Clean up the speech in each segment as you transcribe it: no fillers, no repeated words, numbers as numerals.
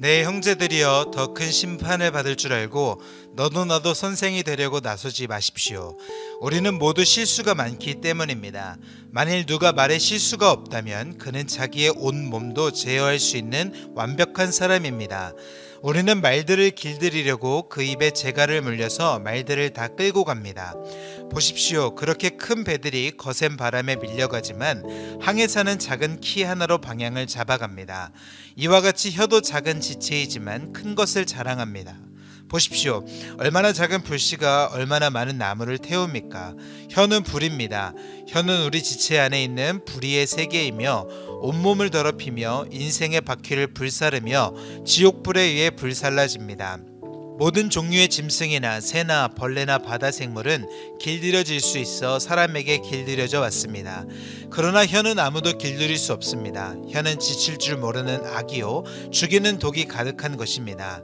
내 형제들이여 더 큰 심판을 받을 줄 알고 너도 나도 선생이 되려고 나서지 마십시오. 우리는 모두 실수가 많기 때문입니다. 만일 누가 말에 실수가 없다면 그는 자기의 온 몸도 제어할 수 있는 완벽한 사람입니다. 우리는 말들을 길들이려고 그 입에 재갈을 물려서 말들을 다 끌고 갑니다. 보십시오. 그렇게 큰 배들이 거센 바람에 밀려가지만 항해 사는 작은 키 하나로 방향을 잡아갑니다. 이와 같이 혀도 작은 지체이지만 큰 것을 자랑합니다. 보십시오. 얼마나 작은 불씨가 얼마나 많은 나무를 태웁니까? 혀는 불입니다. 혀는 우리 지체 안에 있는 불의의 세계이며 온몸을 더럽히며 인생의 바퀴를 불사르며 지옥불에 의해 불살라집니다. 모든 종류의 짐승이나 새나 벌레나 바다 생물은 길들여질 수 있어 사람에게 길들여져 왔습니다. 그러나 혀는 아무도 길들일 수 없습니다. 혀는 지칠 줄 모르는 악이요 죽이는 독이 가득한 것입니다.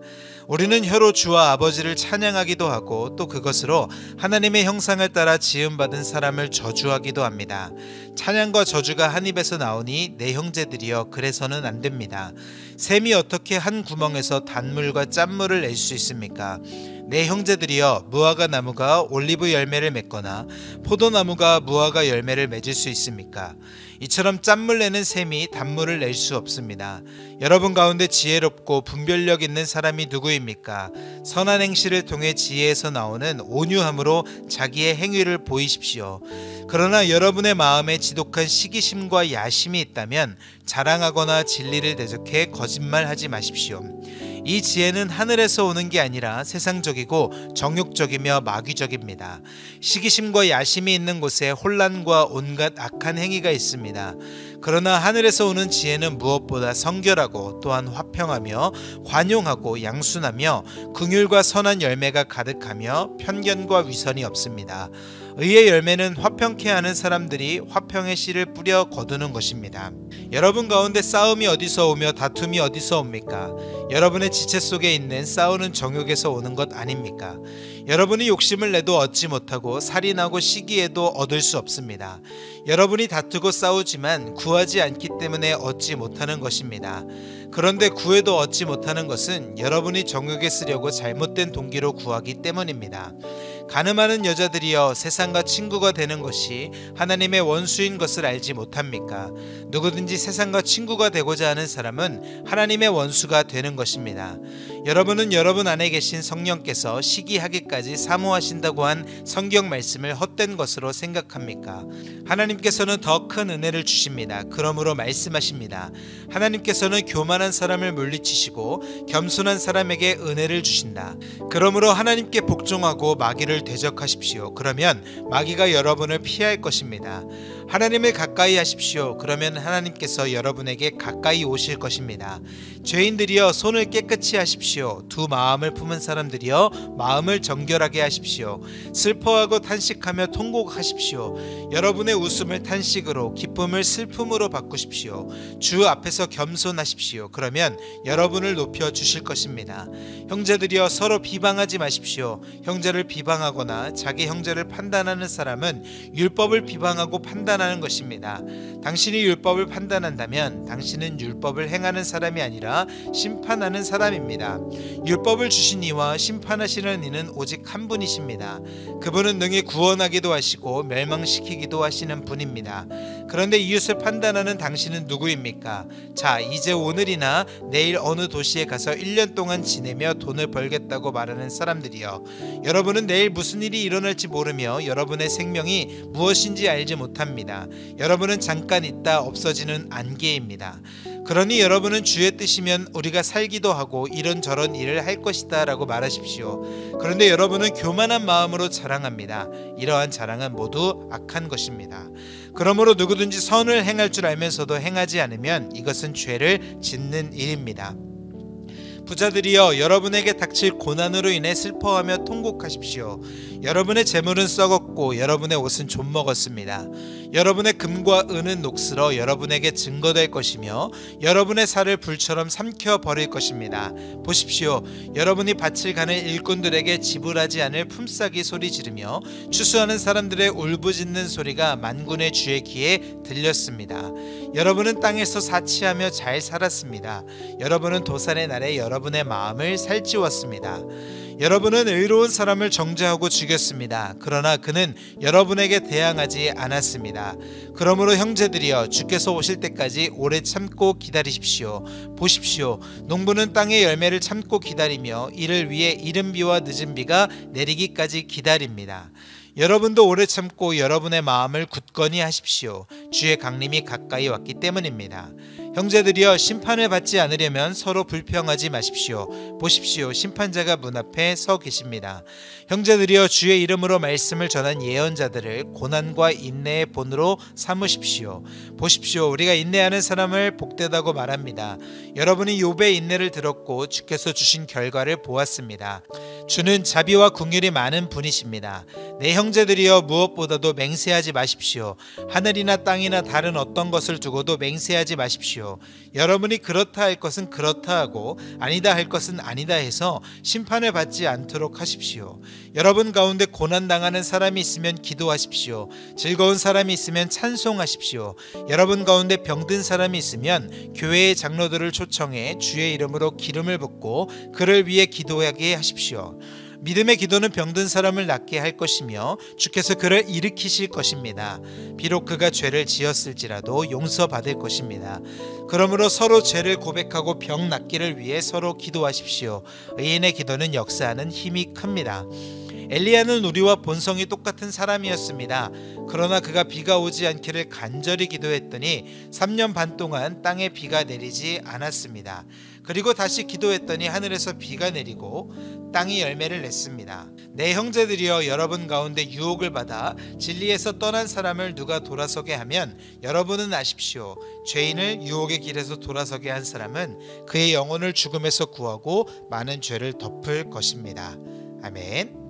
우리는 혀로 주와 아버지를 찬양하기도 하고 또 그것으로 하나님의 형상을 따라 지음받은 사람을 저주하기도 합니다. 찬양과 저주가 한 입에서 나오니 내 형제들이여 그래서는 안 됩니다. 샘이 어떻게 한 구멍에서 단물과 짠물을 낼 수 있습니까? 내 형제들이여 무화과 나무가 올리브 열매를 맺거나 포도나무가 무화과 열매를 맺을 수 있습니까? 이처럼 짠물 내는 샘이 단물을 낼 수 없습니다. 여러분 가운데 지혜롭고 분별력 있는 사람이 누구입니까? 선한 행실을 통해 지혜에서 나오는 온유함으로 자기의 행위를 보이십시오. 그러나 여러분의 마음에 지독한 시기심과 야심이 있다면 자랑하거나 진리를 대적해 거짓말하지 마십시오. 이 지혜는 하늘에서 오는 게 아니라 세상적이고 정욕적이며 마귀적입니다. 시기심과 야심이 있는 곳에 혼란과 온갖 악한 행위가 있습니다. 그러나 하늘에서 오는 지혜는 무엇보다 성결하고 또한 화평하며 관용하고 양순하며 긍휼과 선한 열매가 가득하며 편견과 위선이 없습니다. 의의 열매는 화평케 하는 사람들이 화평의 씨를 뿌려 거두는 것입니다. 여러분 가운데 싸움이 어디서 오며 다툼이 어디서 옵니까? 여러분의 지체 속에 있는 싸우는 정욕에서 오는 것 아닙니까? 여러분이 욕심을 내도 얻지 못하고 살인하고 시기에도 얻을 수 없습니다. 여러분이 다투고 싸우지만 구하지 않기 때문에 얻지 못하는 것입니다. 그런데 구해도 얻지 못하는 것은 여러분이 정욕에 쓰려고 잘못된 동기로 구하기 때문입니다. 가늠하는 여자들이여 세상과 친구가 되는 것이 하나님의 원수인 것을 알지 못합니까? 누구든지 세상과 친구가 되고자 하는 사람은 하나님의 원수가 되는 것입니다. 여러분은 여러분 안에 계신 성령께서 시기하기까지 사모하신다고 한 성경 말씀을 헛된 것으로 생각합니까? 하나님께서는 더 큰 은혜를 주십니다. 그러므로 말씀하십니다. 하나님께서는 교만한 사람을 물리치시고 겸손한 사람에게 은혜를 주신다. 그러므로 하나님께 복종하고 마귀를 대적하십시오. 그러면 마귀가 여러분을 피할 것입니다. 하나님을 가까이 하십시오. 그러면 하나님께서 여러분에게 가까이 오실 것입니다. 죄인들이여 손을 깨끗이 하십시오. 두 마음을 품은 사람들이여 마음을 정결하게 하십시오. 슬퍼하고 탄식하며 통곡하십시오. 여러분의 웃음을 탄식으로 기쁨을 슬픔으로 바꾸십시오. 주 앞에서 겸손하십시오. 그러면 여러분을 높여 주실 것입니다. 형제들이여 서로 비방하지 마십시오. 형제를 비방하거나 자기 형제를 판단하는 사람은 율법을 비방하고 판단하는 것입니다. 당신이 율법을 판단한다면 당신은 율법을 행하는 사람이 아니라 심판하는 사람입니다. 율법을 주신 이와 심판하시는 이는 오직 한 분이십니다. 그분은 능히 구원하기도 하시고 멸망시키기도 하시는 분입니다. 그런데 이웃을 판단하는 당신은 누구입니까? 자, 이제 오늘이나 내일 어느 도시에 가서 1년 동안 지내며 돈을 벌겠다고 말하는 사람들이여, 여러분은 내일 무슨 일이 일어날지 모르며 여러분의 생명이 무엇인지 알지 못합니다. 여러분은 잠깐 있다 없어지는 안개입니다. 그러니 여러분은 주의 뜻이면 우리가 살기도 하고 이런저런 일을 할 것이다 라고 말하십시오. 그런데 여러분은 교만한 마음으로 자랑합니다. 이러한 자랑은 모두 악한 것입니다. 그러므로 누구든지 선을 행할 줄 알면서도 행하지 않으면 이것은 죄를 짓는 일입니다. 부자들이여 여러분에게 닥칠 고난으로 인해 슬퍼하며 통곡하십시오. 여러분의 재물은 썩었고 여러분의 옷은 좀먹었습니다. 여러분의 금과 은은 녹슬어 여러분에게 증거될 것이며 여러분의 살을 불처럼 삼켜 버릴 것입니다. 보십시오. 여러분이 밭을 가는 일꾼들에게 지불하지 않을 품삯이 소리 지르며 추수하는 사람들의 울부짖는 소리가 만군의 주의 귀에 들렸습니다. 여러분은 땅에서 사치하며 잘 살았습니다. 여러분은 도산의 날에 여러분의 마음을 살찌웠습니다. 여러분은 의로운 사람을 정죄하고 죽였습니다. 그러나 그는 여러분에게 대항하지 않았습니다. 그러므로 형제들이여 주께서 오실 때까지 오래 참고 기다리십시오. 보십시오. 농부는 땅의 열매를 참고 기다리며 이를 위해 이른 비와 늦은 비가 내리기까지 기다립니다. 여러분도 오래 참고 여러분의 마음을 굳건히 하십시오. 주의 강림이 가까이 왔기 때문입니다. 형제들이여 심판을 받지 않으려면 서로 불평하지 마십시오. 보십시오. 심판자가 문 앞에 서 계십니다. 형제들이여 주의 이름으로 말씀을 전한 예언자들을 고난과 인내의 본으로 삼으십시오. 보십시오. 우리가 인내하는 사람을 복되다고 말합니다. 여러분이 욥의 인내를 들었고 주께서 주신 결과를 보았습니다. 주는 자비와 긍휼이 많은 분이십니다. 내 형제들이여 무엇보다도 맹세하지 마십시오. 하늘이나 땅이나 다른 어떤 것을 두고도 맹세하지 마십시오. 여러분이 그렇다 할 것은 그렇다 하고 아니다 할 것은 아니다 해서 심판을 받지 않도록 하십시오. 여러분 가운데 고난당하는 사람이 있으면 기도하십시오. 즐거운 사람이 있으면 찬송하십시오. 여러분 가운데 병든 사람이 있으면 교회의 장로들을 초청해 주의 이름으로 기름을 붓고 그를 위해 기도하게 하십시오. 믿음의 기도는 병든 사람을 낫게 할 것이며 주께서 그를 일으키실 것입니다. 비록 그가 죄를 지었을지라도 용서받을 것입니다. 그러므로 서로 죄를 고백하고 병 낫기를 위해 서로 기도하십시오. 의인의 기도는 역사하는 힘이 큽니다. 엘리야는 우리와 본성이 똑같은 사람이었습니다. 그러나 그가 비가 오지 않기를 간절히 기도했더니 3년 반 동안 땅에 비가 내리지 않았습니다. 그리고 다시 기도했더니 하늘에서 비가 내리고 땅이 열매를 냈습니다. 내 형제들이여 여러분 가운데 유혹을 받아 진리에서 떠난 사람을 누가 돌아서게 하면 여러분은 아십시오. 죄인을 유혹의 길에서 돌아서게 한 사람은 그의 영혼을 죽음에서 구하고 많은 죄를 덮을 것입니다. 아멘.